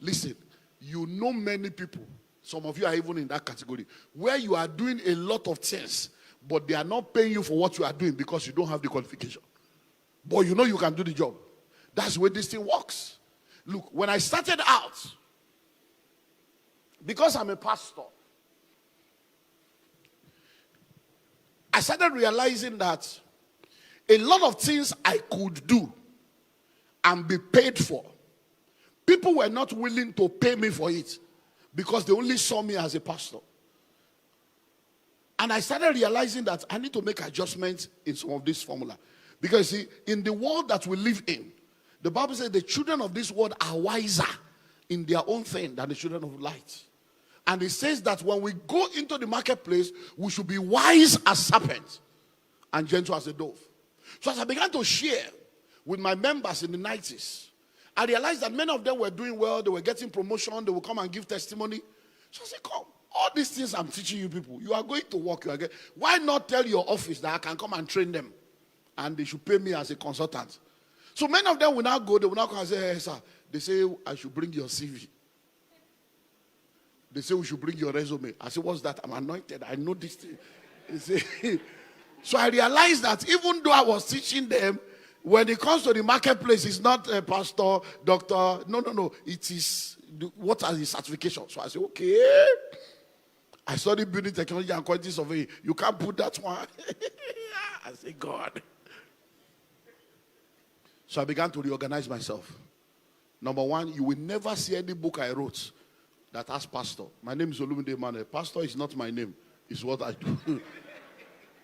Listen, you know many people, some of you are even in that category, where you are doing a lot of things, but they are not paying you for what you are doing because you don't have the qualification. But you know you can do the job. That's where this thing works. Look, when I started out, because I'm a pastor, I started realizing that a lot of things I could do and be paid for, people were not willing to pay me for it because they only saw me as a pastor. And I started realizing that I need to make adjustments in some of this formula. Because see, in the world that we live in, the Bible says the children of this world are wiser in their own thing than the children of light. And it says that when we go into the marketplace, we should be wise as serpents and gentle as a dove. So as I began to share with my members in the 90s, I realized that many of them were doing well. They were getting promotion. They would come and give testimony. So I said, come, all these things I'm teaching you people, you are going to work. Why not tell your office that I can come and train them? And they should pay me as a consultant. So many of them will now go. They will now come and say, hey, sir. They say, I should bring your CV. They say, we should bring your resume. I say, what's that? I'm anointed. I know this thing. They say, so I realized that even though I was teaching them, when it comes to the marketplace, it's not a pastor, doctor. No. It is, what are the certifications? So I say, okay. I studied building technology and quality surveying. You can't put that one. I say, God. So I began to reorganize myself. Number one, you will never see any book I wrote that has pastor. My name is Olumide Emmanuel. Pastor is not my name. It's what I do.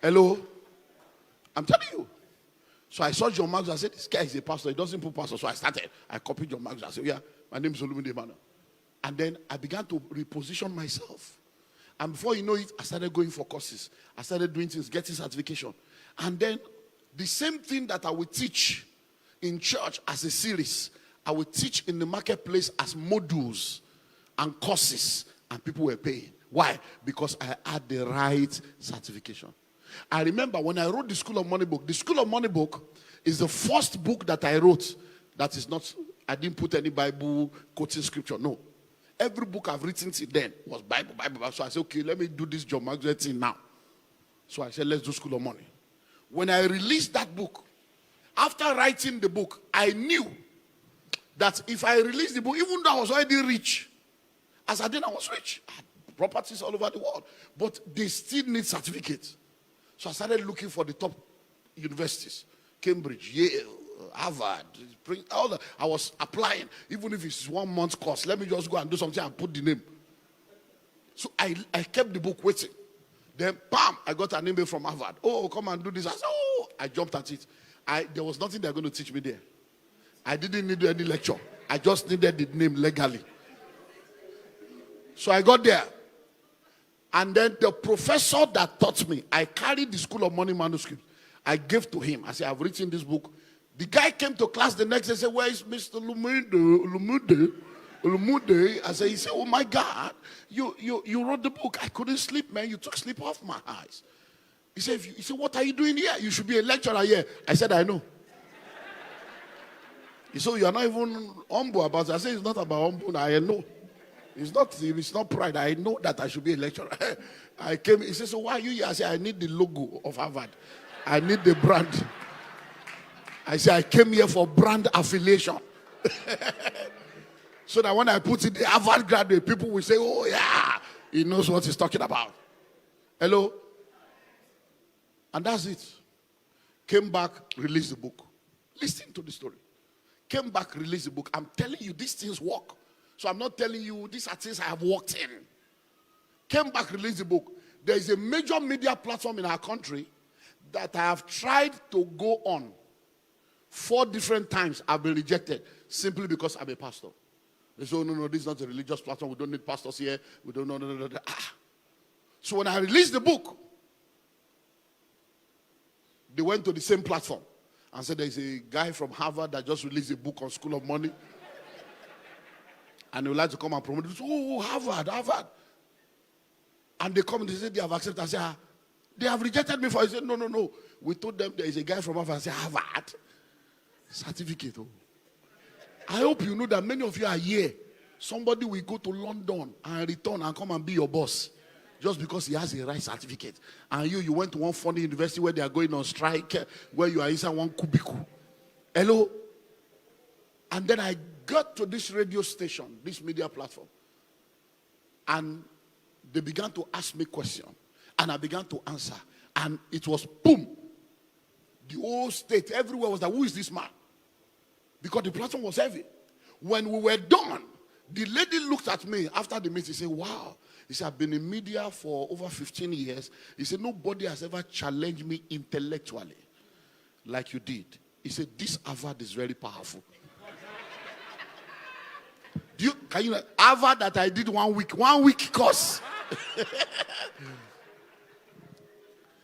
Hello? I'm telling you. So I saw John Marks. I said, this guy is a pastor. He doesn't put pastor. So I started. I copied John Marks. I said, yeah, my name is Olumide Emmanuel. And then I began to reposition myself. And before you know it, I started going for courses. I started doing things, getting certification. And then the same thing that I would teach in church as a series, I would teach in the marketplace as modules and courses, and people were paying. Why? Because I had the right certification. I remember when I wrote the School of Money book. The School of Money book is the first book that I wrote that is not, I didn't put any Bible quoting scripture. No. Every book I've written till then was Bible. So I said, okay, let me do this John Margaret thing now. So I said, let's do School of Money. When I released that book, after writing the book, I knew that if I released the book, even though I was already rich, as I did, I was rich. I had properties all over the world. But they still need certificates. So I started looking for the top universities. Cambridge, Yale, Harvard. All that. I was applying. Even if it's 1 month course, let me just go and do something and put the name. So I kept the book waiting. Then, bam, I got an email from Harvard. Oh, come and do this. I said, oh, I jumped at it. There was nothing they were going to teach me there. I didn't need any lecture. I just needed the name legally. So I got there. And then the professor that taught me, I carried the School of Money manuscript. I gave to him. I said, I've written this book. The guy came to class the next day and said, where is Mr. Olumide? I said, he said, oh my God, you wrote the book. I couldn't sleep, man. You took sleep off my eyes. He said, what are you doing here? You should be a lecturer here. I said, I know. He said, you are not even humble about it. I said, it's not about humble. I know. It's not pride. I know that I should be a lecturer. I came. He said, so why are you here? I said, I need the logo of Harvard. I need the brand. I said, I came here for brand affiliation. So that when I put it, the Harvard graduate, people will say, oh yeah, he knows what he's talking about. Hello? And that's it. Came back, released the book. Listen to the story. Came back, released the book. I'm telling you, these things work. So I'm not telling you, these are things I have worked in. Came back, released the book. There is a major media platform in our country that I have tried to go on. 4 different times I've been rejected simply because I'm a pastor. They say, oh, no, this is not a religious platform. We don't need pastors here. We don't know. No. So when I released the book, they went to the same platform and said, there's a guy from Harvard that just released a book on School of Money. And they would like to come and promote it. Oh, Harvard. And they come and they say they have accepted. I say, they have rejected me for it. I said, no. We told them there is a guy from Harvard. I said, Harvard? Certificate. Oh. I hope you know that many of you are here Somebody will go to London and return and come and be your boss just because he has a right certificate. And you went to one funny university where they are going on strike, where you are inside one cubicle. Hello? And then I got to this radio station, this media platform, and they began to ask me questions, and I began to answer, and it was boom. The whole state, everywhere was like, who is this man? Because the platform was heavy. When we were done, the lady looked at me after the meeting and said, wow. He said, I've been in media for over 15 years. He said, nobody has ever challenged me intellectually like you did. He said, this Harvard is very powerful. Can you Harvard that I did 1 week course.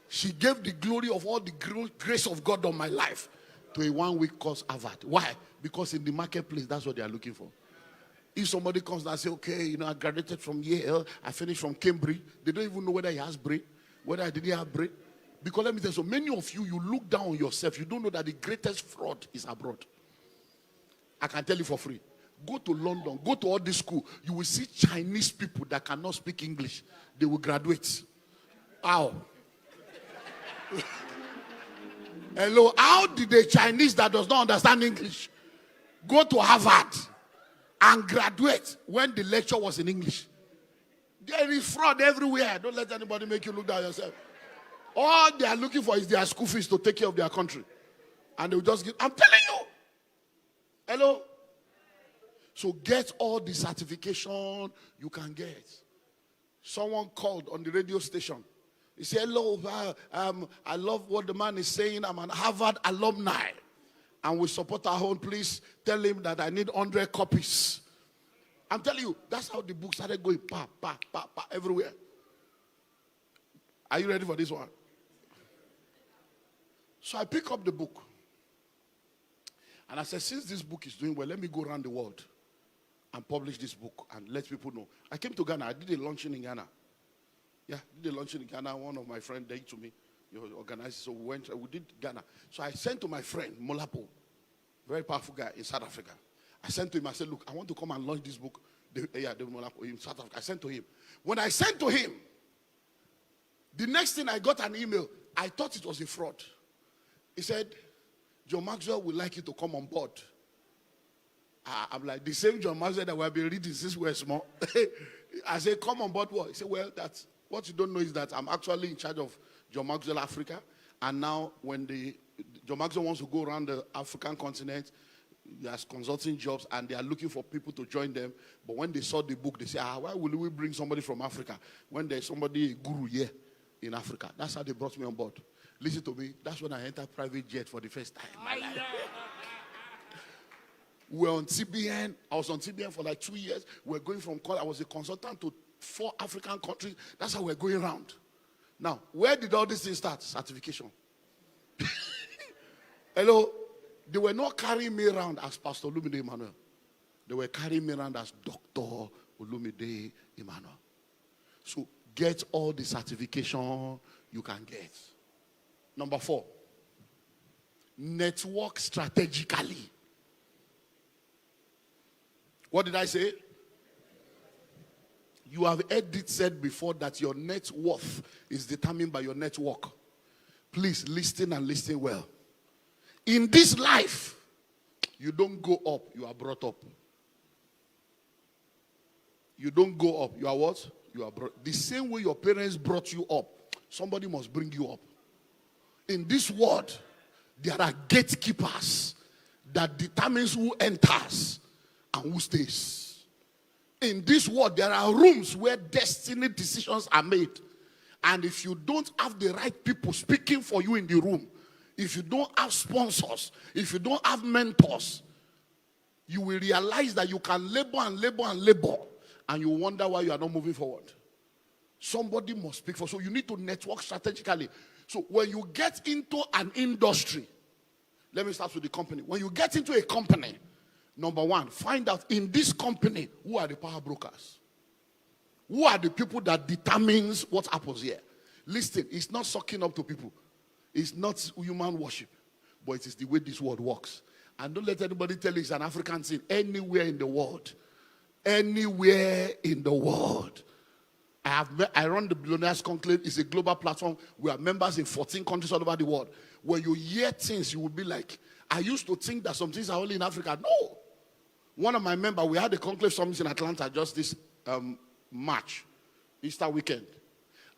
She gave the glory of all the grace of God on my life to a 1 week course Harvard. Why? Because in the marketplace, that's what they are looking for. If somebody comes and says, okay, I graduated from Yale, I finished from Cambridge, they don't even know whether he has brain, whether I didn't have brain. Because let me tell you, so many of you, you look down on yourself. You don't know that the greatest fraud is abroad. I can tell you for free. Go to London, go to all this school. You will see Chinese people that cannot speak English. They will graduate. How? Hello, how did a Chinese that does not understand English go to Harvard and graduate when the lecture was in English? There is fraud everywhere. Don't let anybody make you look down yourself. All they are looking for is their school fees to take care of their country. And they will just give. I'm telling you. Hello? So get all the certification you can get. Someone called on the radio station. He said, hello, I love what the man is saying. I'm an Harvard alumni. And we support our own. Please tell him that I need 100 copies. I'm telling you, that's how the book started going, everywhere. Are you ready for this one? So I pick up the book. And I said, since this book is doing well, let me go around the world and publish this book and let people know. I came to Ghana. I did a launching in Ghana. Yeah, did a launching in Ghana. One of my friends gave to me. You organized it. So we did Ghana. So I sent to my friend, Molapo, very powerful guy in South Africa. I sent to him. I said, look, I want to come and launch this book. The Molapo in South Africa. I sent to him. When I sent to him, the next thing I got an email. I thought it was a fraud. He said, John Maxwell would like you to come on board. I'm like, the same John Maxwell that we have been reading since we were small. I said, come on board what? He said, well, that's what you don't know is that I'm actually in charge of John Maxwell Africa. And now when John Maxwell wants to go around the African continent, he has consulting jobs and they are looking for people to join them. But when they saw the book, they say, why will we bring somebody from Africa when there's somebody, a guru here in Africa? That's how they brought me on board. Listen to me. That's when I entered private jet for the first time in my life. We were on TBN. I was on TBN for like 2 years. We were going from, I was a consultant to 4 African countries. That's how we're going around. Now, where did all this thing start? Certification. Hello? They were not carrying me around as Pastor Olumide Emmanuel. They were carrying me around as Dr. Olumide Emmanuel. So get all the certification you can get. Number 4. Network strategically. What did I say? You have heard it said before that your net worth is determined by your network. Please listen and listen well. In this life, you don't go up, you are brought up. You don't go up, you are what? You are brought. The same way your parents brought you up, somebody must bring you up. In this world, there are gatekeepers that determines who enters and who stays. In this world, there are rooms where destiny decisions are made. And if you don't have the right people speaking for you in the room, if you don't have sponsors, if you don't have mentors, you will realize that you can labor and labor and labor, and you wonder why you are not moving forward. Somebody must speak for. So you need to network strategically. So when you get into an industry, let me start with the company. When you get into a company, number 1, find out in this company, who are the power brokers? Who are the people that determines what happens here? Listen, it's not sucking up to people. It's not human worship. But it is the way this world works. And don't let anybody tell you it's an African thing. Anywhere in the world, Anywhere in the world. I run the Billionaires Conclave. It's a global platform. We are members in 14 countries all over the world. When you hear things, you will be like, I used to think that some things are only in Africa. No. One of my members, we had a conclave summit in Atlanta just this March, Easter weekend.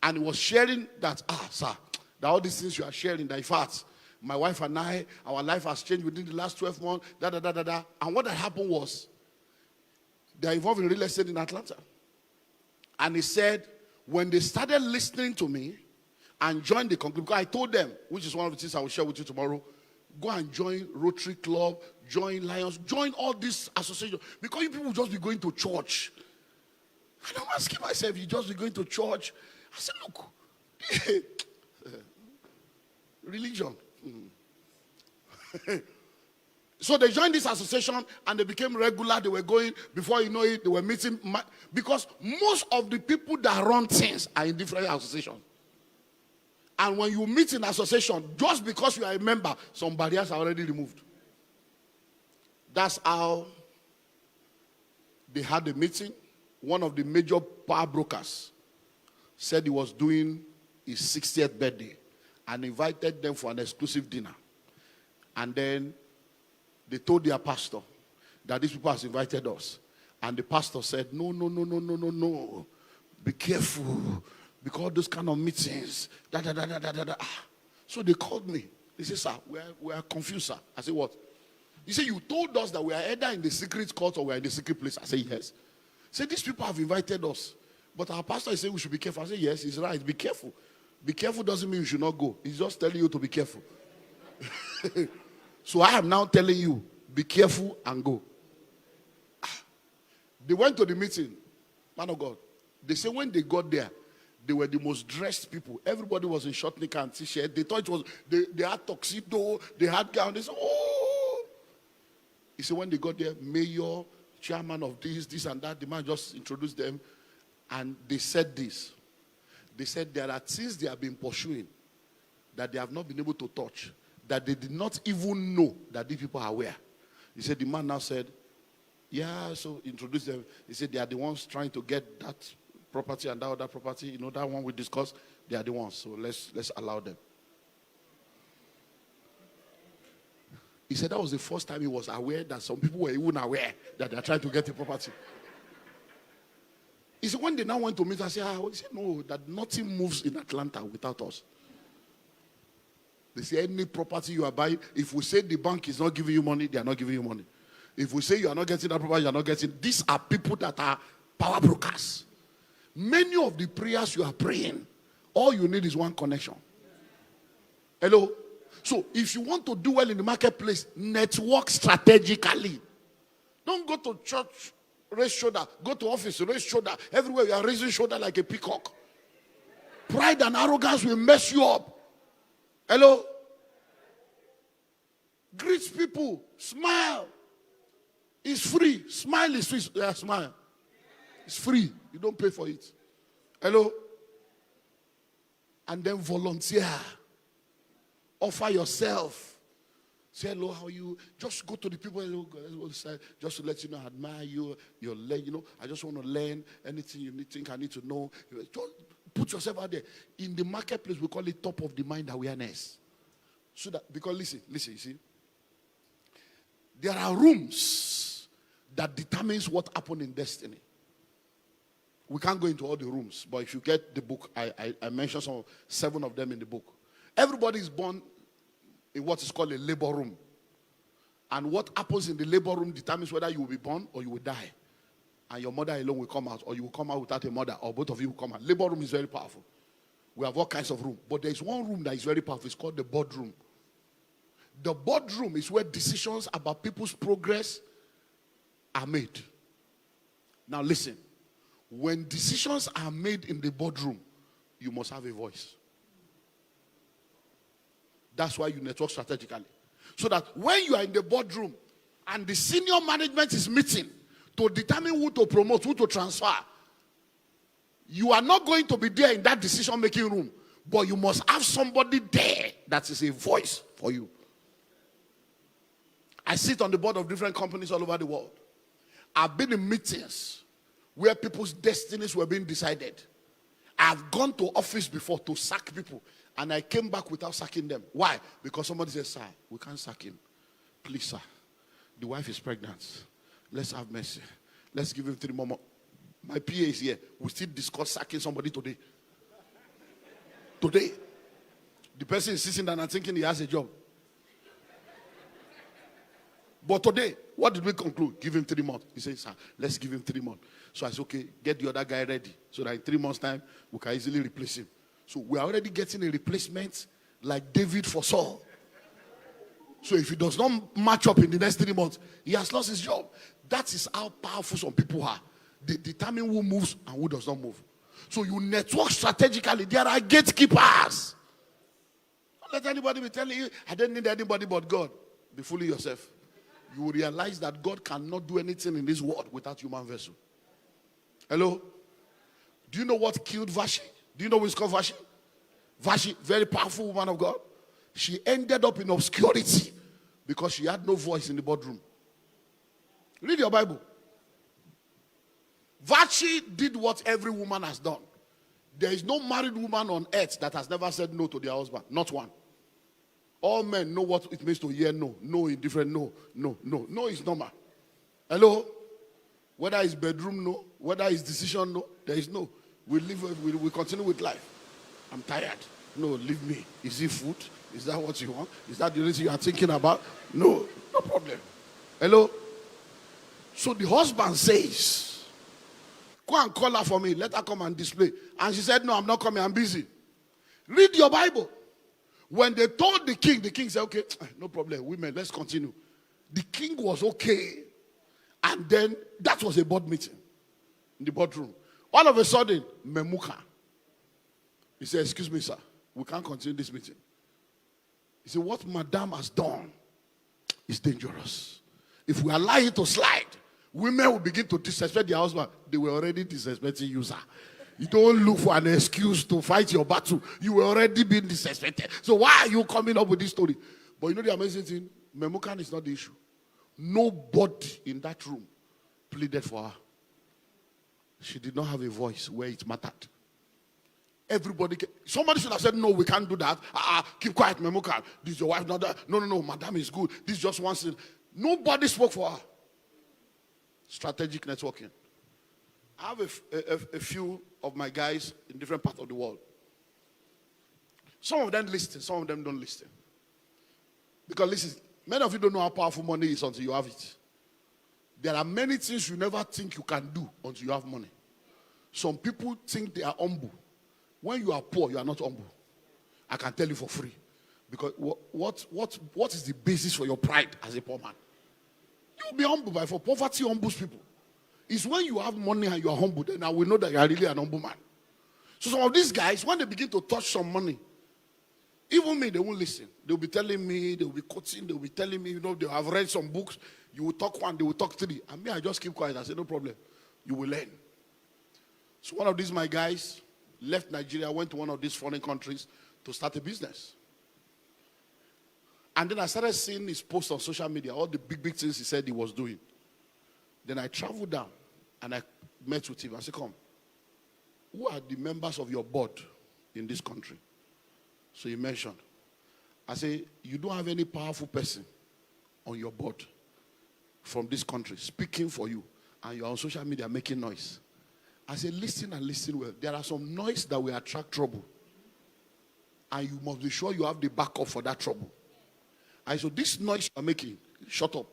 And he was sharing that, sir, that all these things you are sharing, that in fact, my wife and I, our life has changed within the last 12 months, And what had happened was, they are involved in real estate in Atlanta. And he said, when they started listening to me and joined the conclave, because I told them, which is one of the things I will share with you tomorrow, go and join Rotary Club, join Lions, join all these associations. Because you people will just be going to church. And I'm asking myself, you just be going to church? I said, look, religion. So they joined this association and they became regular. They were going, before you know it, they were meeting. Because most of the people that run things are in different associations. And when you meet in association, just because you are a member, some barriers are already removed. That's how they had a meeting. One of the major power brokers said he was doing his 60th birthday and invited them for an exclusive dinner. And then they told their pastor that these people have invited us. And the pastor said, no. Be careful. Because those kind of meetings, So they called me. They said, sir, we are confused, sir. I said, what? He said, you told us that we are either in the secret court or we are in the secret place. I said, yes. He said, these people have invited us. But our pastor is saying we should be careful. I said, yes, he's right. Be careful. Be careful doesn't mean you should not go. He's just telling you to be careful. So I am now telling you, be careful and go. They went to the meeting. Man of God. They say when they got there, they were the most dressed people. Everybody was in short knicker and t-shirt. They thought it was, they had tuxedo, they had gown. They said, oh. He said when they got there, mayor, chairman of this and that, the man just introduced them. And they said this. They said there are things they have been pursuing that they have not been able to touch, that they did not even know that these people are aware. He said, the man now said, yeah, so introduce them. He said, they are the ones trying to get that property and that other property. You know, that one we discussed, they are the ones. So let's allow them. He said that was the first time he was aware that some people were even aware that they are trying to get the property. He said, when they now went to meet, I said, he said, no, that nothing moves in Atlanta without us. They say any property you are buying, if we say the bank is not giving you money, they are not giving you money. If we say you are not getting that property, you are not getting. These are people that are power brokers. Many of the prayers you are praying, all you need is one connection. Hello? So if you want to do well in the marketplace, network strategically. Don't go to church, raise shoulder. Go to office, raise shoulder. Everywhere you are raising shoulder like a peacock. Pride and arrogance will mess you up. Hello? Greet people. Smile. It's free. Smile is free. Yeah, smile. It's free. You don't pay for it. Hello? And then volunteer. Offer yourself. Say hello, how are you? Just go to the people. Hello, just to let you know, I admire you. You're learning. You know, I just want to learn anything you think I need to know. Just put yourself out there. In the marketplace, we call it top of the mind awareness. So that, because listen, you see. There are rooms that determines what happened in destiny. We can't go into all the rooms, but if you get the book, I mentioned 7 of them in the book. Everybody is born in what is called a labor room. And what happens in the labor room determines whether you will be born or you will die. And your mother alone will come out, or you will come out without a mother, or both of you will come out. Labor room is very powerful. We have all kinds of rooms. But there is one room that is very powerful. It's called the boardroom. The boardroom is where decisions about people's progress are made. Now listen. When decisions are made in the boardroom, you must have a voice. That's why you network strategically. So that when you are in the boardroom and the senior management is meeting to determine who to promote, who to transfer, you are not going to be there in that decision-making room, but you must have somebody there that is a voice for you. I sit on the board of different companies all over the world. I've been in meetings where people's destinies were being decided. I've gone to office before to sack people, and I came back without sacking them. Why? Because somebody said, sir, we can't sack him. Please, sir. The wife is pregnant. Let's have mercy. Let's give him 3 more months. My PA is here. We still discuss sacking somebody today. Today. The person is sitting down and thinking he has a job. But today, what did we conclude? Give him 3 months. He says, sir, let's give him 3 months. So I said, okay, get the other guy ready. So that in 3 months' time, we can easily replace him. So we are already getting a replacement like David for Saul. So if he does not match up in the next 3 months, he has lost his job. That is how powerful some people are. They determine who moves and who does not move. So you network strategically. There are gatekeepers. Don't let anybody be telling you, I don't need anybody but God. Be fooling yourself. You will realize that God cannot do anything in this world without human vessel. Hello? Do you know what killed Vashti? Do you know who is called Vashti? Vashti, very powerful woman of God. She ended up in obscurity because she had no voice in the boardroom. Read your Bible. Vashti did what every woman has done. There is no married woman on earth that has never said no to their husband. Not one. All men know what it means to hear no. No in different no. No, no. No is normal. Hello? Whether it's bedroom no, whether it's decision no, there is no. We continue with life. I'm tired. No, leave me. Is it food? Is that what you want? Is that the reason you are thinking about? No, no problem. Hello? So the husband says, go and call her for me. Let her come and display. And she said, no, I'm not coming. I'm busy. Read your Bible. When they told the king said, okay, no problem. Women, let's continue. The king was okay. And then that was a board meeting in the boardroom. All of a sudden, Memuka. He said, excuse me, sir. We can't continue this meeting. He said, what madam has done is dangerous. If we allow it to slide, women will begin to disrespect their husband. They were already disrespecting you, sir. You don't look for an excuse to fight your battle. You were already being disrespected. So why are you coming up with this story? But you know the amazing thing? Memukan is not the issue. Nobody in that room pleaded for her. She did not have a voice where it mattered. Somebody should have said, no, we can't do that. Keep quiet, Memukan. This is your wife, not that. No, madam is good. This just one thing. Nobody spoke for her. Strategic networking. I have a few of my guys in different parts of the world. Some of them listen, some of them don't listen. Because listen, many of you don't know how powerful money is until you have it. There are many things you never think you can do until you have money. Some people think they are humble. When you are poor, you are not humble. I can tell you for free. Because what is the basis for your pride as a poor man? You'll be humble for poverty humbles people. It's when you have money and you are humble, then I will know that you are really an humble man. So some of these guys, when they begin to touch some money, even me, they won't listen. They'll be telling me, they'll be quoting, they'll be telling me, they have read some books. You will talk one, they will talk three. And me, I just keep quiet. I say, no problem. You will learn. So one of these, my guys, left Nigeria, went to one of these foreign countries to start a business. And then I started seeing his posts on social media, all the big things he said he was doing. Then I traveled down and I met with him. I said, come, who are the members of your board in this country? So he mentioned. I said, you don't have any powerful person on your board from this country speaking for you, and you're on social media making noise. I said, listen and listen well. There are some noise that will attract trouble. And you must be sure you have the backup for that trouble. I said, this noise you're making, shut up.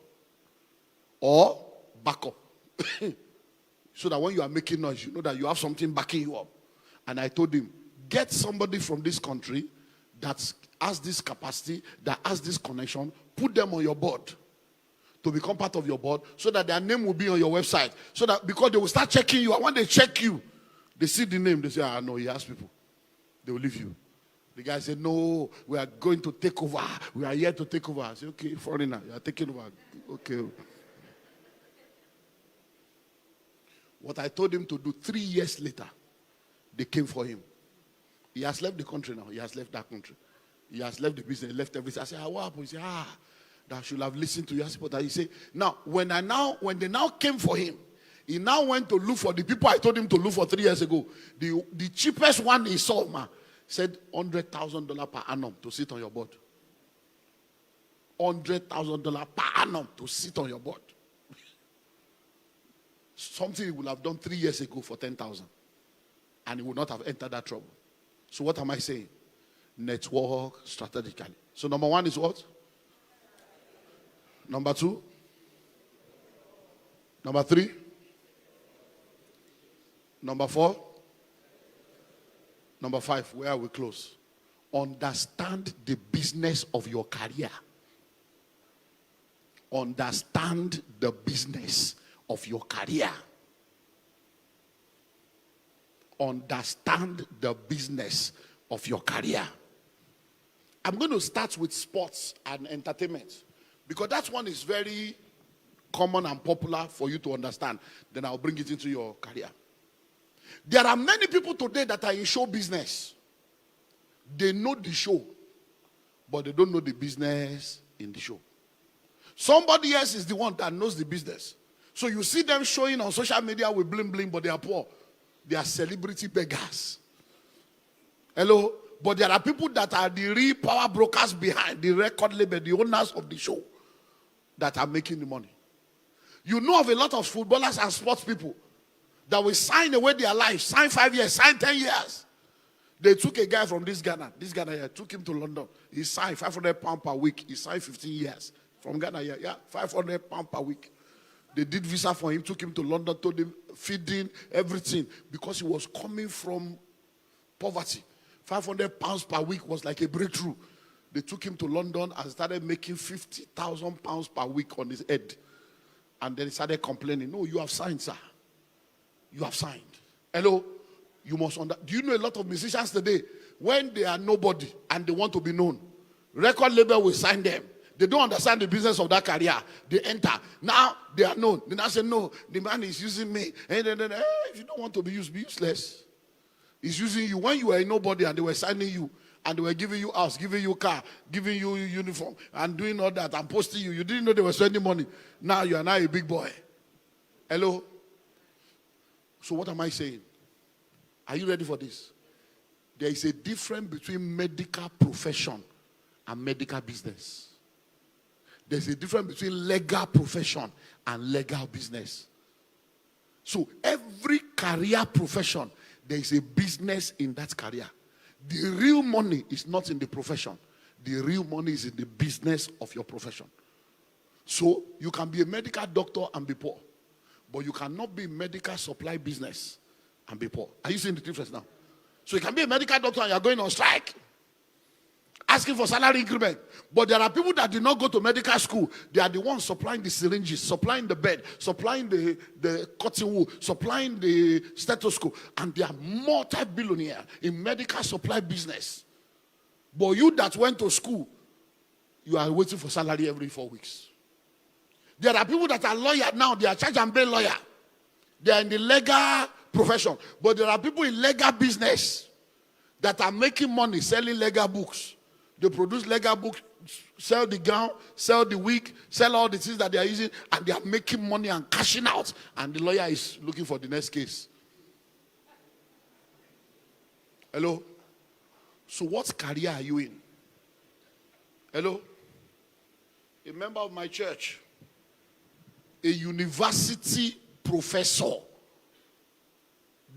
Or back up. So that when you are making noise, you know that you have something backing you up. And I told him, get somebody from this country that has this capacity, that has this connection, put them on your board to become part of your board so that their name will be on your website. So that because they will start checking you, and when they check you, they see the name, they say, no, he has people. They will leave you. The guy said, no, we are going to take over. We are here to take over. I said, okay, foreigner, you are taking over. Okay. What I told him to do 3 years later, they came for him. He has left the country now. He has left that country. He has left the business, left everything. I said, what happened? He said, that should have listened to your support. That he say, now when they now came for him, he now went to look for the people I told him to look for 3 years ago. The cheapest one he saw, man, said $100,000 per annum to sit on your board. $100,000 per annum to sit on your board. Something he would have done 3 years ago for 10,000, and he would not have entered that trouble. So what am I saying? Network strategically. So number one is what? Number two? Number three? Number four? Number five, where we close? Understand the business of your career. Understand the business of your career. Understand the business of your career. I'm going to start with sports and entertainment, because that one is very common and popular for you to understand. Then I'll bring it into your career. There are many people today that are in show business. They know the show, but they don't know the business in the show. Somebody else is the one that knows the business. So you see them showing on social media with bling bling, but they are poor. They are celebrity beggars. Hello? But there are people that are the real power brokers behind the record label, the owners of the show, that are making the money. You know of a lot of footballers and sports people that will sign away their life, sign 5 years, sign 10 years. They took a guy from this Ghana here, took him to London. He signed £500 per week. He signed 15 years. From Ghana here, yeah, £500 per week. They did visa for him, took him to London, told him feeding, everything, because he was coming from poverty. £500 per week was like a breakthrough. They took him to London and started making £50,000 per week on his head. And then he started complaining, no, you have signed, sir. You have signed. Hello? You must understand. Do you know a lot of musicians today, when they are nobody and they want to be known, record label will sign them. They don't understand the business of that career. They enter. Now they are known. They now say, no, the man is using me. And then, if you don't want to be used, be useless. He's using you. When you were a nobody and they were signing you, and they were giving you house, giving you car, giving you uniform, and doing all that, and posting you, you didn't know they were spending money. Now you are now a big boy. Hello? So what am I saying? Are you ready for this? There is a difference between medical profession and medical business. There's a difference between legal profession and legal business. So every career profession, there is a business in that career. The real money is not in the profession. The real money is in the business of your profession. So you can be a medical doctor and be poor, but you cannot be in medical supply business and be poor. Are you seeing the difference now? So you can be a medical doctor and you're going on strike, asking for salary increment. But there are people that did not go to medical school. They are the ones supplying the syringes, supplying the bed, supplying the cotton wool, supplying the stethoscope. And they are multi-billionaire in medical supply business. But you that went to school, you are waiting for salary every 4 weeks. There are people that are lawyers now. They are charge and bail lawyer. They are in the legal profession. But there are people in legal business that are making money selling legal books. They produce legal books, sell the gown, sell the wig, sell all the things that they are using, and they are making money and cashing out. And the lawyer is looking for the next case. Hello? So what career are you in? Hello? A member of my church, a university professor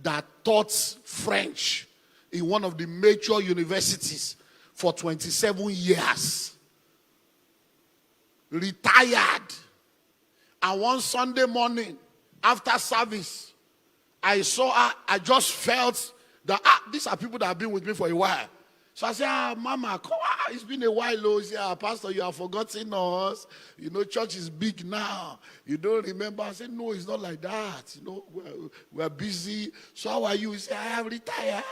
that taught French in one of the major universities for 27 years, retired. And one Sunday morning after service, I saw her. I just felt that these are people that have been with me for a while. So I said, Mama, come on. It's been a while. Oh, he said, Pastor, you have forgotten us. You know, church is big now. You don't remember. I said, no, it's not like that. You know, we're busy. So how are you? He said, I have retired.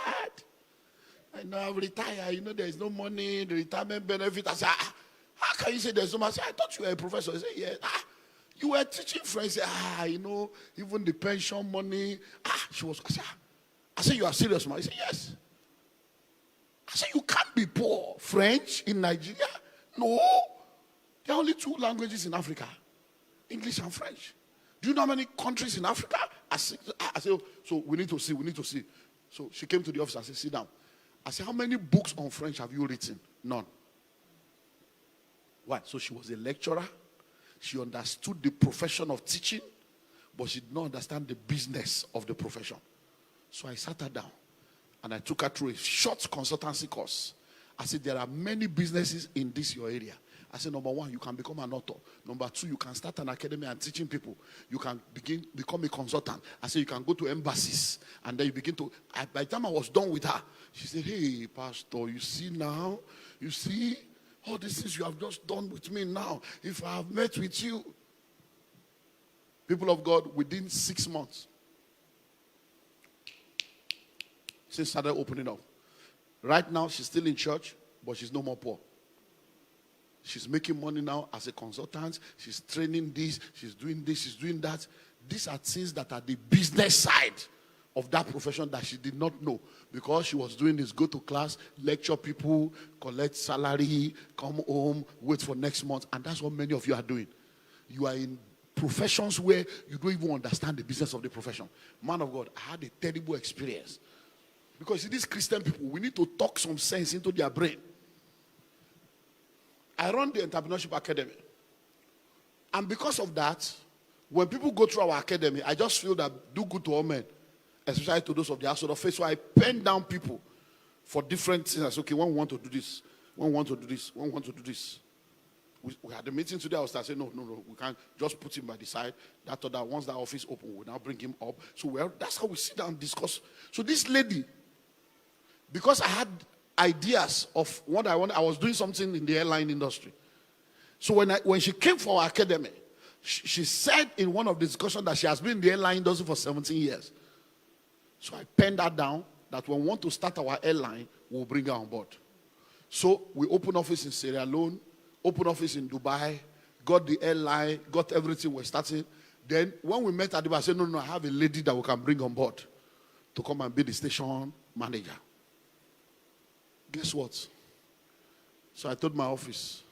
I know I've retired. You know, there's no money, the retirement benefit. I said, how can you say there's no money? I said, I thought you were a professor. He said, yes. You were teaching French. I said, you know, even the pension money. She was, I said, you are serious, man? He said, yes. I said, you can't be poor. French in Nigeria? No. There are only 2 languages in Africa, English and French. Do you know how many countries in Africa? I said, oh, so we need to see. So she came to the office and said, sit down. I said, how many books on French have you written? None. Why? So she was a lecturer. She understood the profession of teaching, but she did not understand the business of the profession. So I sat her down and I took her through a short consultancy course. I said, there are many businesses in this your area. I said, number 1, you can become an author. Number 2, you can start an academy and teaching people. You can become a consultant. I said, you can go to embassies. And then you begin to, by the time I was done with her, she said, hey, Pastor, you see now? You see? All these things you have just done with me now. If I have met with you. People of God, within 6 months, she started opening up. Right now, she's still in church, but she's no more poor. She's making money now as a consultant. She's training this. She's doing this. She's doing that. These are things that are the business side of that profession that she did not know. Because she was doing this, go to class, lecture people, collect salary, come home, wait for next month. And that's what many of you are doing. You are in professions where you don't even understand the business of the profession. Man of God, I had a terrible experience. Because see, these Christian people, we need to talk some sense into their brain. I run the Entrepreneurship Academy. And because of that, when people go through our academy, I just feel that do good to all men, especially to those of the household of faith. So I pen down people for different things. I say, okay, when we want to do this, when we want to do this, when we want to do this. We had a meeting today. I was saying, no, we can't just put him by the side. That or that, once that office open, we'll now bring him up. So that's how we sit down and discuss. So this lady, because I had ideas of what I want, I was doing something in the airline industry. So when she came for our academy, she said in one of the discussions that she has been in the airline industry for 17 years. So I penned that down, that when we want to start our airline, we'll bring her on board. So we opened office in Sierra Leone, opened office in Dubai, got the airline, got everything we're starting. Then when we met at Dubai, I said, no, I have a lady that we can bring on board to come and be the station manager. Guess what? So I told my office,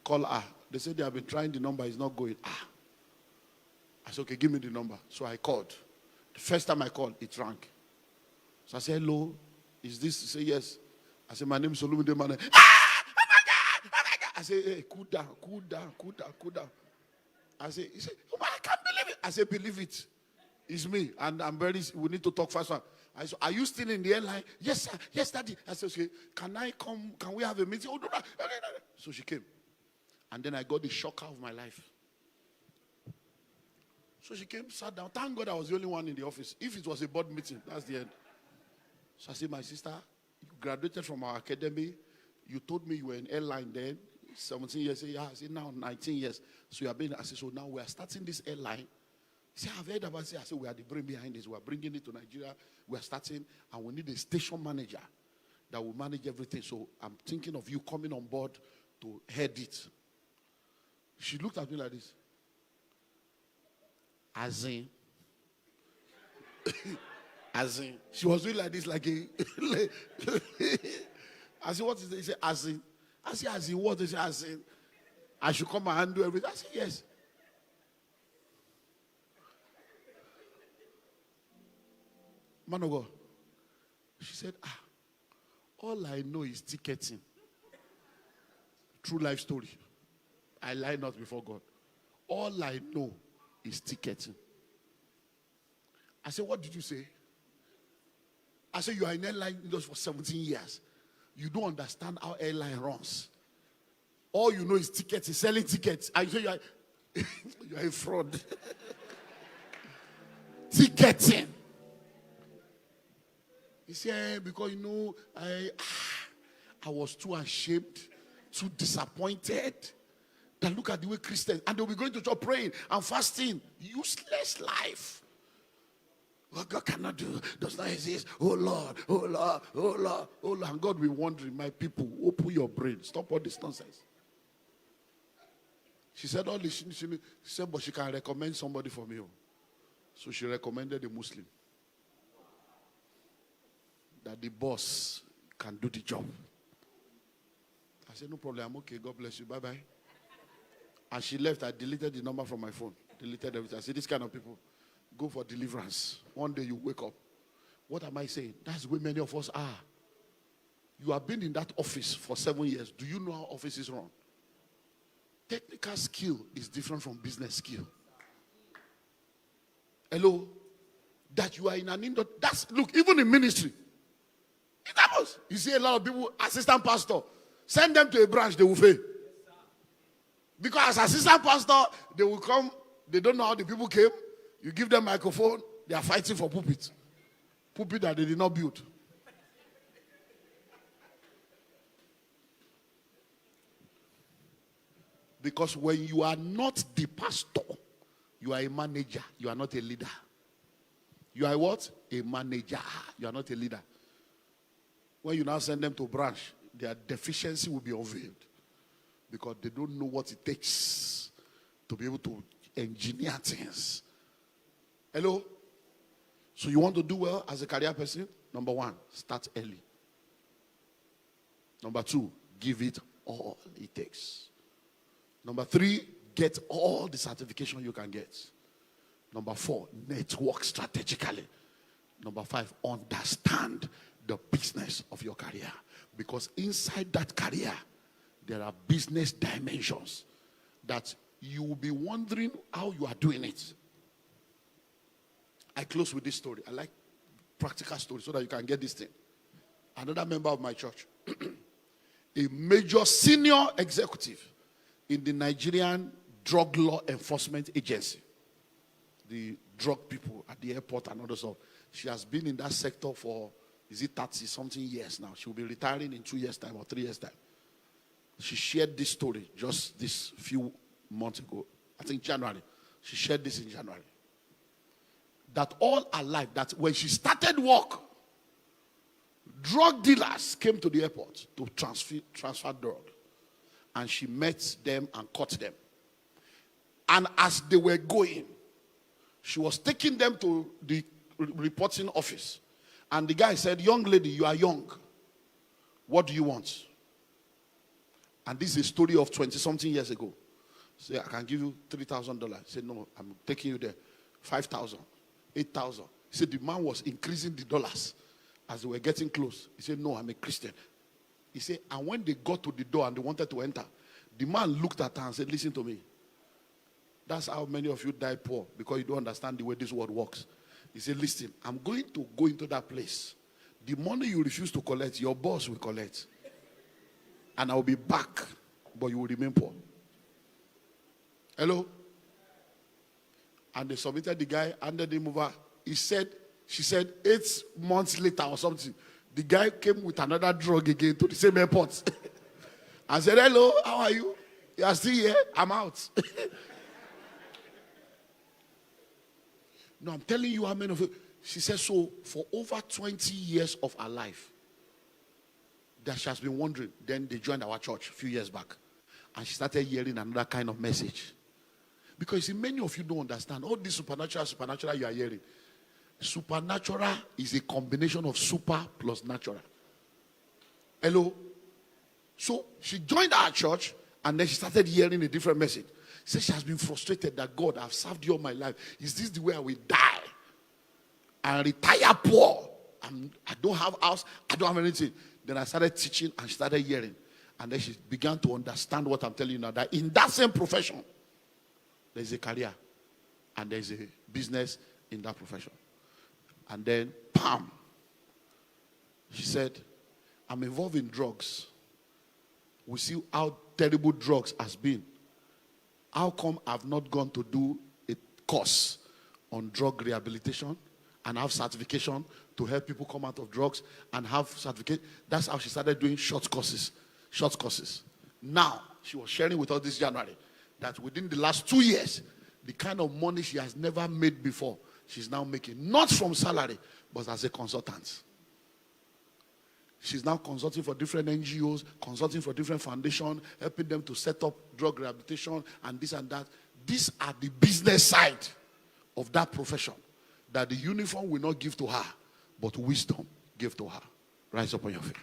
call her. They said they have been trying the number, it's not going. I said, okay, give me the number. So I called. The first time I called, it rang. So I said, hello, is this? He said, yes. I said, my name is Olumide Emmanuel. Oh my God. I said, hey, cool down. I said, he said, oh my, I can't believe it. I said, believe it. It's me. And we need to talk fast. I said, are you still in the airline? Yes, sir. Yes, daddy. I said, okay, can I come? Can we have a meeting? Oh, no. So she came. And then I got the shocker of my life. So she came, sat down. Thank God I was the only one in the office. If it was a board meeting, that's the end. So I said, my sister, you graduated from our academy. You told me you were in airline then. 17 years. I said, yeah. I said, now 19 years. So you have been, I said, so now we are starting this airline. He said, I've heard about it. I said, we are the brain behind this. We are bringing it to Nigeria. We are starting, and we need a station manager that will manage everything. So I'm thinking of you coming on board to head it. She looked at me like this. As in. She was doing like this, like a. I said, what is it? He said, as in. I said, as in what? He said, as in. I should come and handle everything. I said, yes. Man of God. She said, all I know is ticketing. True life story. I lie not before God. All I know is ticketing. I said, what did you say? I said, you are in airline industry for 17 years. You don't understand how airline runs. All you know is ticketing, selling tickets. I say you are a fraud. Ticketing. He said, because I was too ashamed, too disappointed. That look at the way Christians, and they'll be going to church praying and fasting. Useless life. What God cannot do does not exist. Oh Lord, oh Lord, oh Lord, oh Lord. And God will be wondering, my people, open your brain. Stop all this nonsense. She said all this. She said, but she can recommend somebody for me. So she recommended a Muslim. That the boss can do the job. I said, no problem, I'm okay. God bless you. Bye-bye. And she left. I deleted the number from my phone. Deleted everything. I said, this kind of people, go for deliverance. One day you wake up. What am I saying? That's where many of us are. You have been in that office for 7 years. Do you know how offices run? Technical skill is different from business skill. Hello? That you are in an industry. That's, look, even in ministry. It happens. You see a lot of people, assistant pastor, send them to a branch, they will fail. Because as assistant pastor, they will come, they don't know how the people came. You give them microphone, they are fighting for pulpit. Pulpit that they did not build. Because when you are not the pastor, you are a manager. You are not a leader. You are what? A manager. You are not a leader. When you now send them to branch, their deficiency will be unveiled. Because they don't know what it takes to be able to engineer things. Hello? So you want to do well as a career person? Number one, start early. Number two, give it all it takes. Number three, get all the certification you can get. Number four, network strategically. Number five, understand the business of your career. Because inside that career, there are business dimensions that you will be wondering how you are doing it. I close with this story. I like practical stories so that you can get this thing. Another member of my church, a major senior executive in the Nigerian Drug Law Enforcement Agency, the drug people at the airport and other stuff. She has been in that sector for, is it 30-something years now? She will be retiring in 2 years' time or 3 years' time. She shared this story just this few months ago. I think January. She shared this in January. That all her life, that when she started work, drug dealers came to the airport to transfer drug. And she met them and caught them. And as they were going, she was taking them to the reporting office. And the guy said, young lady, you are young. What do you want? And this is a story of 20-something years ago. Say, I can give you $3,000. He said, no, I'm taking you there. 5,000, 8,000. He said, the man was increasing the dollars as they were getting close. He said, no, I'm a Christian. He said, and when they got to the door and they wanted to enter, the man looked at her and said, listen to me. That's how many of you die poor, because you don't understand the way this world works. He said, listen, I'm going to go into that place. The money you refuse to collect, your boss will collect. And I'll be back, but you will remain poor. Hello? And they submitted the guy, handed him over. She said 8 months later or something, the guy came with another drug again to the same airport. I said, hello, how are you? You are still here? I'm out. No, I'm telling you how many of you. She said, so for over 20 years of her life, that she has been wondering. Then they joined our church a few years back. And she started hearing another kind of message. Because you see, many of you don't understand. All this supernatural you are hearing. Supernatural is a combination of super plus natural. Hello? So she joined our church and then she started hearing a different message. She said she has been frustrated that God, I've served you all my life. Is this the way I will die? And retire poor. I don't have house. I don't have anything. Then I started teaching and she started hearing. And then she began to understand what I'm telling you now. That in that same profession, there's a career. And there's a business in that profession. And then, bam. She said, I'm involved in drugs. We see how terrible drugs has been. How come I've not gone to do a course on drug rehabilitation and have certification to help people come out of drugs and have certificate? That's how she started doing short courses. Now, she was sharing with us this January that within the last 2 years, the kind of money she has never made before, she's now making. Not from salary, but as a consultant. She's now consulting for different NGOs, consulting for different foundations, helping them to set up drug rehabilitation and this and that. These are the business side of that profession that the uniform will not give to her, but wisdom give to her. Rise up on your feet.